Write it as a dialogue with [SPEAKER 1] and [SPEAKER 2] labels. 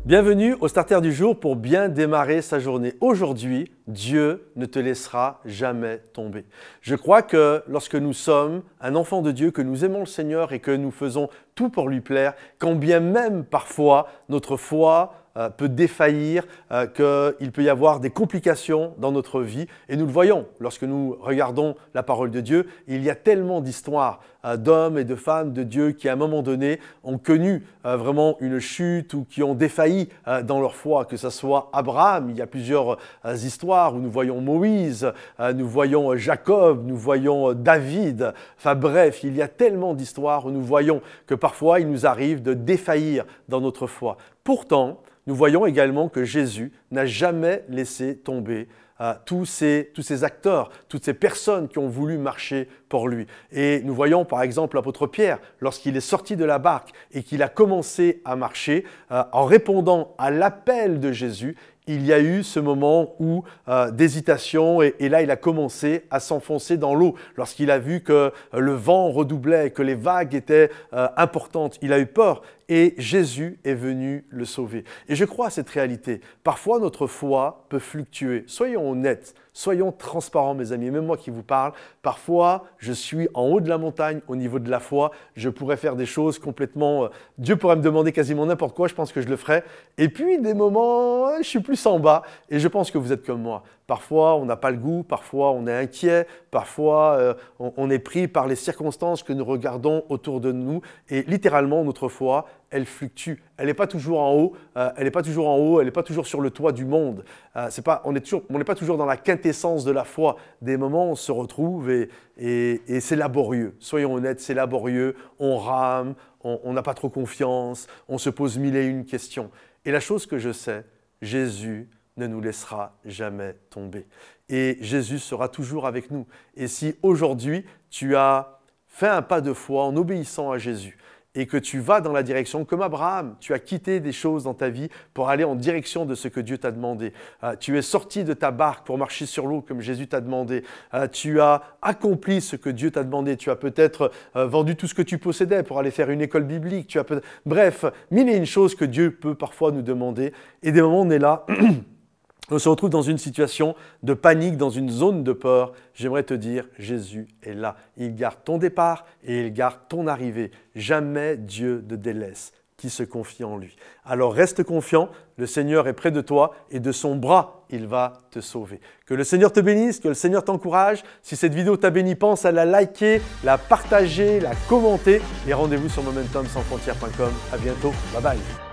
[SPEAKER 1] Bienvenue au Starter du jour pour bien démarrer sa journée. Aujourd'hui, Dieu ne te laissera jamais tomber. Je crois que lorsque nous sommes un enfant de Dieu, que nous aimons le Seigneur et que nous faisons tout pour lui plaire, quand bien même parfois notre foi peut défaillir, qu'il peut y avoir des complications dans notre vie. Et nous le voyons lorsque nous regardons la parole de Dieu. Il y a tellement d'histoires d'hommes et de femmes de Dieu qui à un moment donné ont connu vraiment une chute ou qui ont défailli dans leur foi, que ce soit Abraham. Il y a plusieurs histoires où nous voyons Moïse, nous voyons Jacob, nous voyons David. Enfin bref, il y a tellement d'histoires où nous voyons que parfois il nous arrive de défaillir dans notre foi. Pourtant, nous voyons également que Jésus n'a jamais laissé tomber tous ces acteurs, toutes ces personnes qui ont voulu marcher pour lui. Et nous voyons par exemple l'apôtre Pierre, lorsqu'il est sorti de la barque et qu'il a commencé à marcher, en répondant à l'appel de Jésus, il y a eu ce moment d'hésitation et là il a commencé à s'enfoncer dans l'eau. Lorsqu'il a vu que le vent redoublait, que les vagues étaient importantes, il a eu peur et Jésus est venu le sauver. Et je crois à cette réalité. Parfois notre foi peut fluctuer. Soyons honnêtes, soyons transparents mes amis, même moi qui vous parle. Parfois je suis en haut de la montagne au niveau de la foi, je pourrais faire des choses complètement... Dieu pourrait me demander quasiment n'importe quoi, je pense que je le ferais. Et puis des moments, je suis plus en bas et je pense que vous êtes comme moi. Parfois, on n'a pas le goût, parfois on est inquiet, parfois on est pris par les circonstances que nous regardons autour de nous et littéralement notre foi, elle fluctue. Elle n'est pas toujours en haut, elle n'est pas toujours sur le toit du monde. On n'est pas toujours dans la quintessence de la foi. Des moments, on se retrouve et c'est laborieux. Soyons honnêtes, c'est laborieux, on rame, on n'a pas trop confiance, on se pose mille et une questions. Et la chose que je sais, Jésus ne nous laissera jamais tomber. Et Jésus sera toujours avec nous. Et si aujourd'hui, tu as fait un pas de foi en obéissant à Jésus et que tu vas dans la direction, comme Abraham, tu as quitté des choses dans ta vie pour aller en direction de ce que Dieu t'a demandé. Tu es sorti de ta barque pour marcher sur l'eau comme Jésus t'a demandé. Tu as accompli ce que Dieu t'a demandé. Tu as peut-être vendu tout ce que tu possédais pour aller faire une école biblique. Bref, mille et une choses que Dieu peut parfois nous demander. Et des moments, on est là... On se retrouve dans une situation de panique, dans une zone de peur. J'aimerais te dire, Jésus est là. Il garde ton départ et il garde ton arrivée. Jamais Dieu ne délaisse qui se confie en lui. Alors reste confiant, le Seigneur est près de toi et de son bras, il va te sauver. Que le Seigneur te bénisse, que le Seigneur t'encourage. Si cette vidéo t'a béni, pense à la liker, la partager, la commenter et rendez-vous sur momentumsansfrontières.com. À bientôt, bye bye.